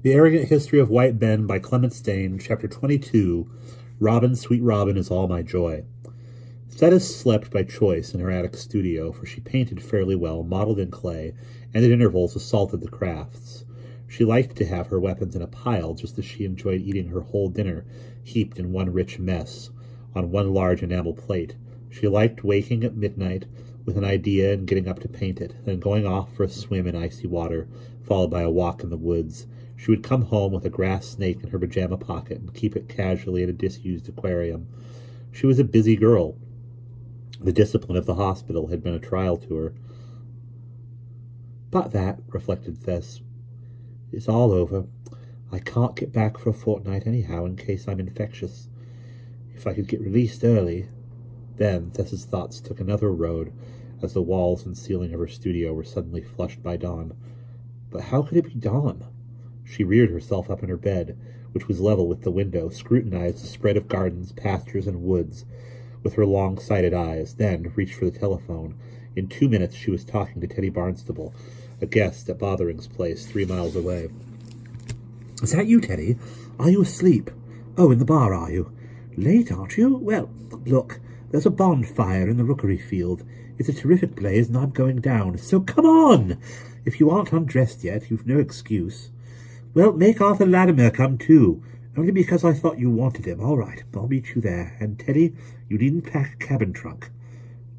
The Arrogant History of White Ben by Clemence Dane, Chapter 22, Robin, Sweet Robin is All My Joy. Thetis slept by choice in her attic studio, for she painted fairly well, modeled in clay, and at intervals assaulted the crafts. She liked to have her weapons in a pile, just as she enjoyed eating her whole dinner, heaped in one rich mess, on one large enamel plate. She liked waking at midnight with an idea and getting up to paint it, then going off for a swim in icy water, followed by a walk in the woods. She would come home with a grass snake in her pajama pocket and keep it casually in a disused aquarium. She was a busy girl. The discipline of the hospital had been a trial to her. But that, reflected Thess, is all over. I can't get back for a fortnight anyhow in case I'm infectious. If I could get released early... Then Thess's thoughts took another road as the walls and ceiling of her studio were suddenly flushed by dawn. But how could it be dawn? She reared herself up in her bed, which was level with the window, scrutinized the spread of gardens, pastures, and woods with her long-sighted eyes, then reached for the telephone. In 2 minutes she was talking to Teddy Barnstable, a guest at Bothering's place 3 miles away. "Is that you, Teddy? Are you asleep? Oh, in the bar, are you? Late, aren't you? Well, look, there's a bonfire in the rookery field. It's a terrific blaze, and I'm going down. So come on! If you aren't undressed yet, you've no excuse. Well, make Arthur Latimer come too, only because I thought you wanted him. All right, I'll meet you there. And, Teddy, you needn't pack a cabin trunk."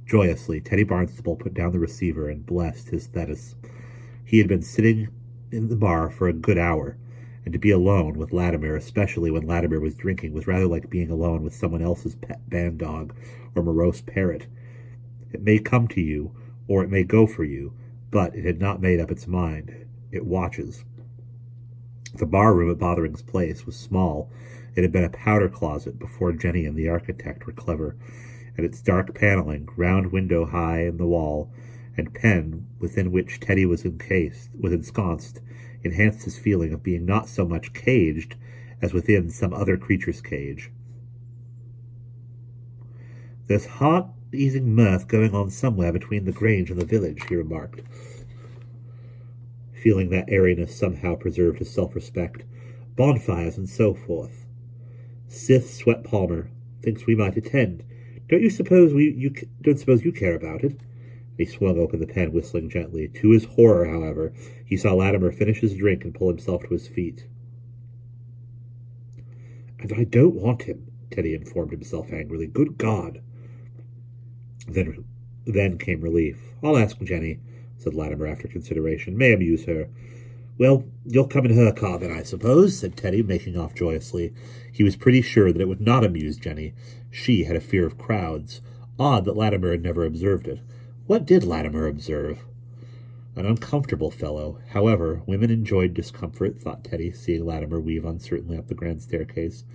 Joyously, Teddy Barnstable put down the receiver and blessed his Thetis. He had been sitting in the bar for a good hour, and to be alone with Latimer, especially when Latimer was drinking, was rather like being alone with someone else's pet band dog or morose parrot. It may come to you, or it may go for you, but it had not made up its mind. It watches. The bar room at Bothering's place was small. It had been a powder closet before Jenny and the architect were clever, and its dark paneling, round window high in the wall, and pen within which Teddy was ensconced, enhanced his feeling of being not so much caged as within some other creature's cage. "There's heart-easing mirth going on somewhere between the Grange and the village," he remarked, feeling that airiness somehow preserved his self-respect. "Bonfires and so forth. Sith Sweat Palmer thinks we might attend. Don't suppose you care about it?" He swung open the pen, whistling gently. To his horror, however, he saw Latimer finish his drink and pull himself to his feet. "And I don't want him," Teddy informed himself angrily. "Good God!" Then came relief. "I'll ask Jenny," said Latimer after consideration. "May amuse her." "Well, you'll come in her car then, I suppose," said Teddy, making off joyously. He was pretty sure that it would not amuse Jenny. She had a fear of crowds. Odd that Latimer had never observed it. What did Latimer observe? An uncomfortable fellow. However, women enjoyed discomfort, thought Teddy, seeing Latimer weave uncertainly up the grand staircase.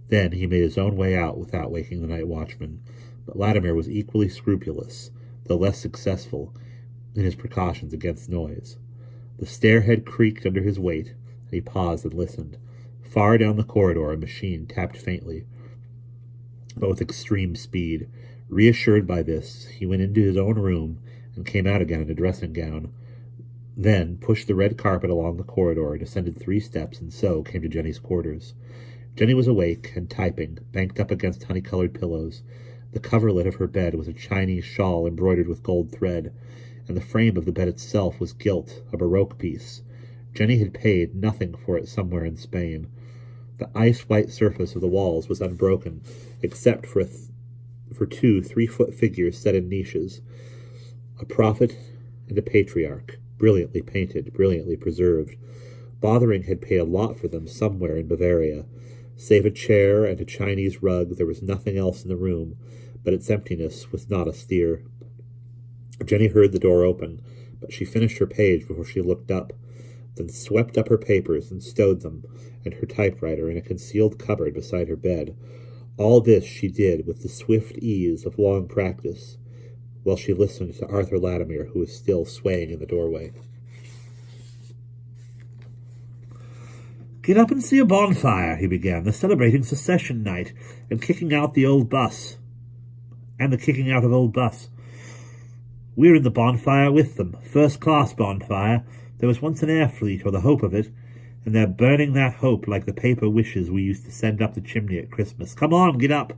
Then he made his own way out without waking the night watchman. But Latimer was equally scrupulous, though less successful, in his precautions against noise. The stairhead creaked under his weight, and he paused and listened. Far down the corridor a machine tapped faintly, but with extreme speed. Reassured by this, he went into his own room and came out again in a dressing gown, then pushed the red carpet along the corridor, descended 3 steps, and so came to Jenny's quarters. Jenny was awake and typing, banked up against honey-colored pillows. The coverlet of her bed was a Chinese shawl embroidered with gold thread, and the frame of the bed itself was gilt, a Baroque piece. Jenny had paid nothing for it somewhere in Spain. The ice-white surface of the walls was unbroken, except for 2 3-foot figures set in niches, a prophet and a patriarch, brilliantly painted, brilliantly preserved. Bothering had paid a lot for them somewhere in Bavaria. Save a chair and a Chinese rug, there was nothing else in the room, but its emptiness was not austere. Jenny heard the door open, but she finished her page before she looked up, then swept up her papers and stowed them, and her typewriter, in a concealed cupboard beside her bed. All this she did with the swift ease of long practice, while she listened to Arthur Latimer, who was still swaying in the doorway. "Get up and see a bonfire," he began. "They're celebrating secession night, and kicking out the old bus. And the kicking out of old bus. We're in the bonfire with them. First-class bonfire. There was once an air fleet, or the hope of it, And they're burning that hope like the paper wishes we used to send up the chimney at Christmas. Come on, get up.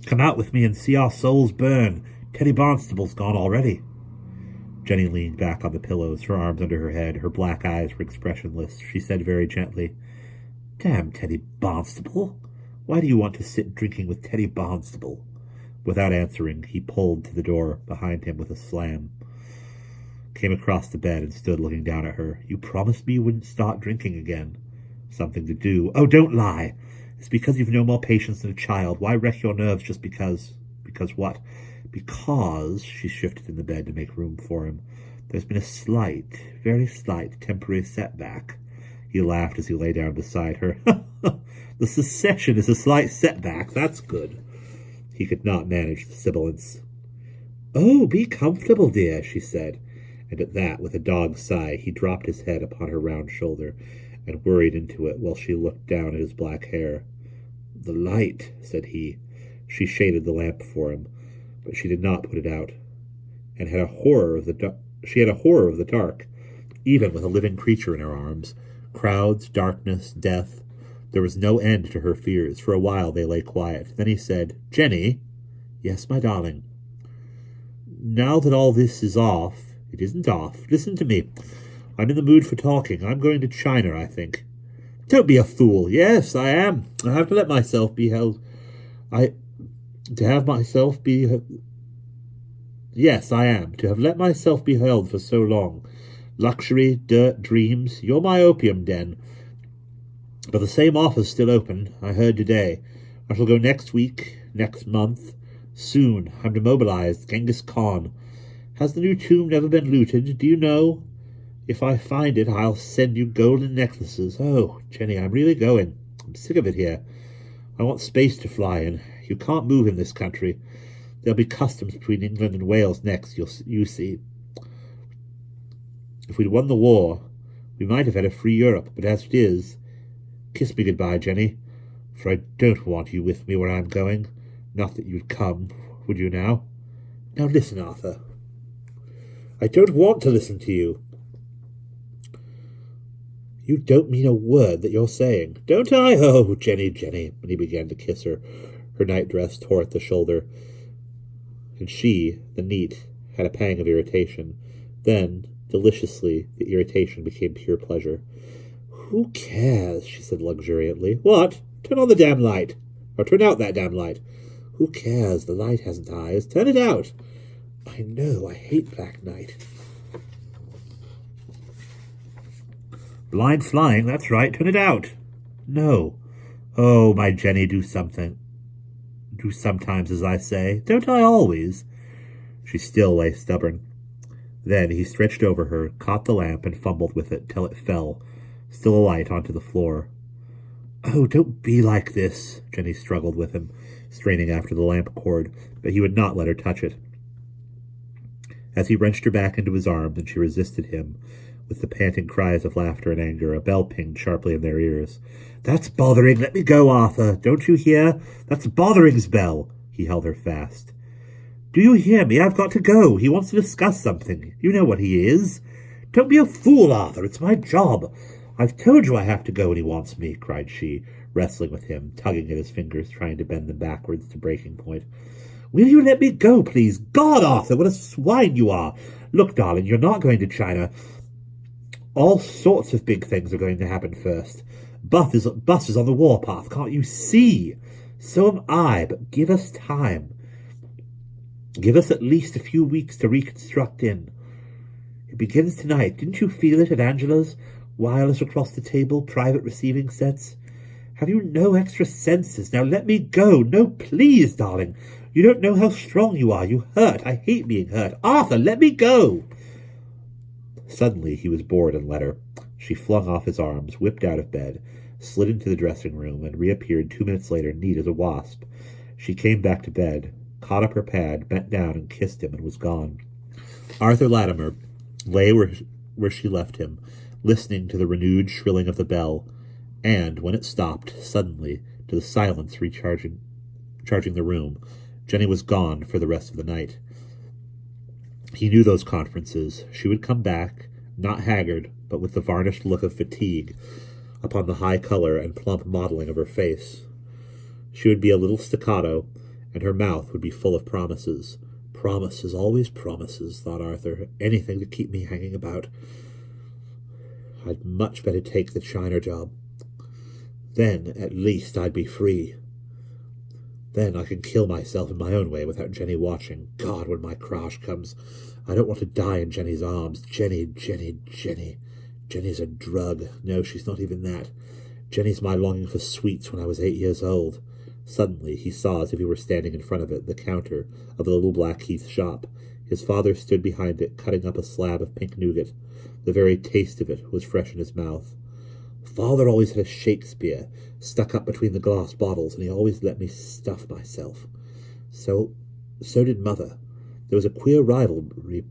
Come out with me and see our souls burn. Teddy Barnstable's gone already. Jenny leaned back on the pillows, her arms under her head. Her black eyes were expressionless. She said very gently, Damn Teddy Barnstable. Why do you want to sit drinking with Teddy Barnstable? Without answering, he pulled to the door behind him with a slam. Came across the bed and stood looking down at her. You promised me you wouldn't start drinking again. Something to do. Oh, don't lie. It's because you've no more patience than a child. Why wreck your nerves just because? Because what? Because, she shifted in the bed to make room for him, there's been a slight, very slight, temporary setback. He laughed as he lay down beside her. The secession is a slight setback. That's good. He could not manage the sibilance. Oh, be comfortable, dear, she said. And at that, with a dog's sigh, he dropped his head upon her round shoulder and worried into it while she looked down at his black hair. The light, said he. She shaded the lamp for him, but she did not put it out, and had a horror of the dark, even with a living creature in her arms. Crowds, darkness, death. There was no end to her fears. For a while they lay quiet. Then he said, Jenny. Yes, my darling. Now that all this is off, it isn't off. Listen to me. I'm in the mood for talking. I'm going to China, I think. Don't be a fool. Yes, I am. I have to let myself be held. Yes, I am. To have let myself be held for so long. Luxury, dirt, dreams. You're my opium den. But the same offer's still open, I heard today. I shall go next week, next month. Soon. I'm demobilized. Genghis Khan. Has the new tomb never been looted? Do you know? If I find it, I'll send you golden necklaces. Oh, Jenny, I'm really going. I'm sick of it here. I want space to fly in. You can't move in this country. There'll be customs between England and Wales next, you see. If we'd won the war, we might have had a free Europe, but as it is, kiss me goodbye, Jenny, for I don't want you with me where I'm going. Not that you'd come, would you now? Now listen, Arthur. I don't want to listen to you. You don't mean a word that you're saying. Don't I? Oh, Jenny, Jenny. And he began to kiss her. Her nightdress tore at the shoulder. And she, the neat, had a pang of irritation. Then, deliciously, the irritation became pure pleasure. Who cares? She said luxuriantly. What? Turn on the damn light. Or turn out that damn light. Who cares? The light hasn't eyes. Turn it out. I know. I hate black night. Blind flying, that's right. Turn it out. No. Oh, my Jenny, do something. Do sometimes as I say. Don't I always? She still lay stubborn. Then he stretched over her, caught the lamp, and fumbled with it till it fell, still alight, onto the floor. Oh, don't be like this, Jenny struggled with him, straining after the lamp cord, but he would not let her touch it. As he wrenched her back into his arms and she resisted him, with the panting cries of laughter and anger, a bell pinged sharply in their ears. That's bothering. Let me go, Arthur. Don't you hear? That's Bothering's bell. He held her fast. Do you hear me? I've got to go. He wants to discuss something. You know what he is. Don't be a fool, Arthur. It's my job. I've told you I have to go when he wants me, cried she, wrestling with him, tugging at his fingers, trying to bend them backwards to breaking point. Will you let me go, please? God, Arthur, what a swine you are. Look, darling, you're not going to China. All sorts of big things are going to happen first. Bus is on the warpath, can't you see? So am I, but give us time. Give us at least a few weeks to reconstruct in. It begins tonight. Didn't you feel it at Angela's? Wireless across the table, private receiving sets. Have you no extra senses? Now let me go. No, please, darling. You don't know how strong you are. You hurt. I hate being hurt. Arthur, let me go. Suddenly he was bored and let her. She flung off his arms, whipped out of bed, slid into the dressing room, and reappeared 2 minutes later, neat as a wasp. She came back to bed, caught up her pad, bent down and kissed him, and was gone. Arthur Latimer lay where she left him, listening to the renewed shrilling of the bell, and, when it stopped, suddenly, to the silence charging the room, Jenny was gone for the rest of the night. He knew those conferences. She would come back, not haggard, but with the varnished look of fatigue upon the high color and plump modeling of her face. She would be a little staccato, and her mouth would be full of promises. Promises, always promises, thought Arthur. Anything to keep me hanging about. I'd much better take the China job. Then, at least, I'd be free. Then I can kill myself in my own way without Jenny watching. God, when my crash comes, I don't want to die in Jenny's arms. Jenny. Jenny's a drug. No, she's not even that. Jenny's my longing for sweets when I was 8 years old. Suddenly he saw, as if he were standing in front of it, the counter of the little Blackheath shop. His father stood behind it, cutting up a slab of pink nougat. The very taste of it was fresh in his mouth. Father always had a Shakespeare stuck up between the glass bottles, and he always let me stuff myself. So did Mother. There was a queer rivalry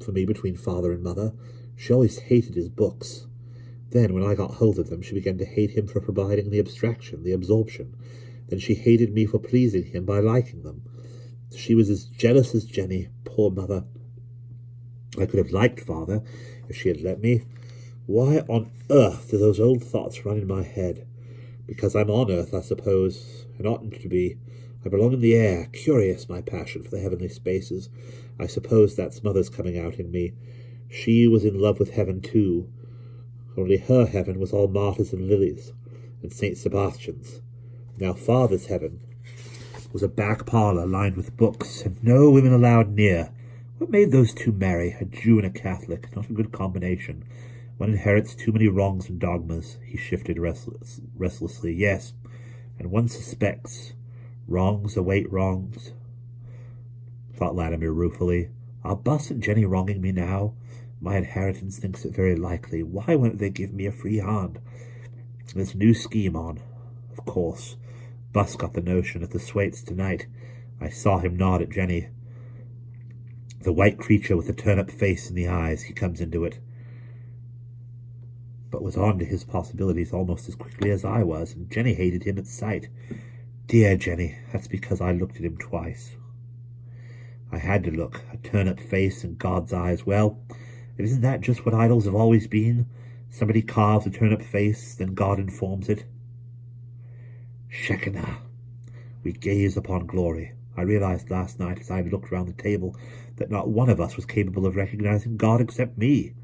for me between Father and Mother. She always hated his books. Then, when I got hold of them, she began to hate him for providing the abstraction, the absorption. Then she hated me for pleasing him by liking them. She was as jealous as Jenny, poor Mother. I could have liked Father if she had let me. Why on earth do those old thoughts run in my head? Because I'm on earth, I suppose, and oughtn't to be. I belong in the air. Curious, my passion for the heavenly spaces. I suppose that's Mother's coming out in me. She was in love with heaven, too. Only her heaven was all martyrs and lilies, and St. Sebastian's. Now Father's heaven was a back parlour lined with books, and no women allowed near. What made those two marry, a Jew and a Catholic? Not a good combination. One inherits too many wrongs and dogmas. He shifted restlessly. Yes, and one suspects. Wrongs await wrongs, thought Latimer ruefully. Are Bus and Jenny wronging me now? My inheritance thinks it very likely. Why won't they give me a free hand? There's a new scheme on. Of course. Bus got the notion at the Swaits tonight. I saw him nod at Jenny. The white creature with the turn-up face and the eyes, he comes into it. But was on to his possibilities almost as quickly as I was, and Jenny hated him at sight. Dear Jenny, that's because I looked at him twice. I had to look. A turn-up face and God's eyes. Well, isn't that just what idols have always been? Somebody carves a turn-up face, then God informs it. Shekinah. We gaze upon glory. I realized last night as I looked round the table that not one of us was capable of recognizing God except me.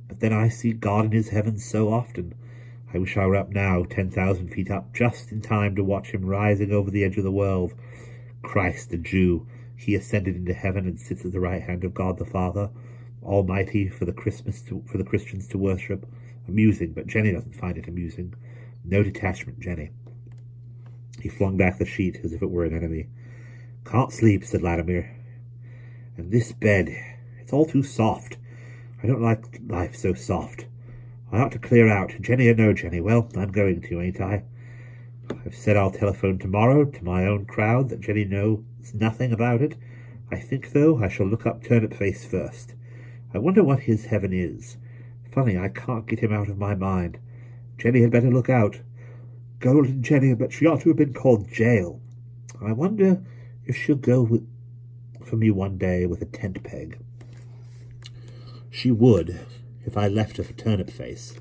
But then I see God in his heavens so often. I wish I were up now, 10,000 feet up, just in time to watch him rising over the edge of the world. Christ, the Jew, he ascended into heaven and sits at the right hand of God the Father, Almighty for the Christians to worship. Amusing, but Jenny doesn't find it amusing. No detachment, Jenny. He flung back the sheet as if it were an enemy. Can't sleep, said Latimer. And this bed, it's all too soft. I don't like life so soft. I ought to clear out. Jenny or no Jenny? Well, I'm going to, ain't I? I've said I'll telephone tomorrow to my own crowd that Jenny knows nothing about it. I think, though, I shall look up Turnip Face first. I wonder what his heaven is. Funny, I can't get him out of my mind. Jenny had better look out. Golden Jenny, but she ought to have been called Jail. I wonder if she'll go for me one day with a tent peg. She would, if I left her for Turnip Face.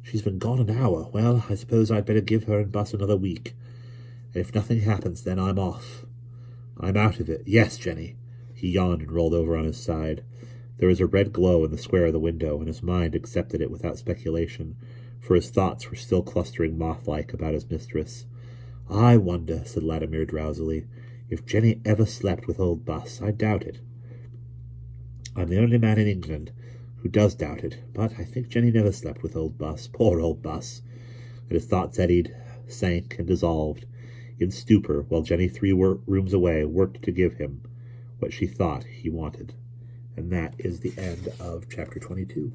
She's been gone an hour. Well, I suppose I'd better give her and Bus another week. And if nothing happens, then I'm off. I'm out of it. Yes, Jenny. He yawned and rolled over on his side. There was a red glow in the square of the window, and his mind accepted it without speculation, for his thoughts were still clustering moth-like about his mistress. I wonder, said Latimer drowsily, if Jenny ever slept with old Bus. I doubt it. I'm the only man in England who does doubt it, but I think Jenny never slept with old Bus. Poor old Bus. And his thoughts eddied, sank, and dissolved in stupor, while Jenny, 3 rooms away, worked to give him what she thought he wanted. And that is the end of chapter 22.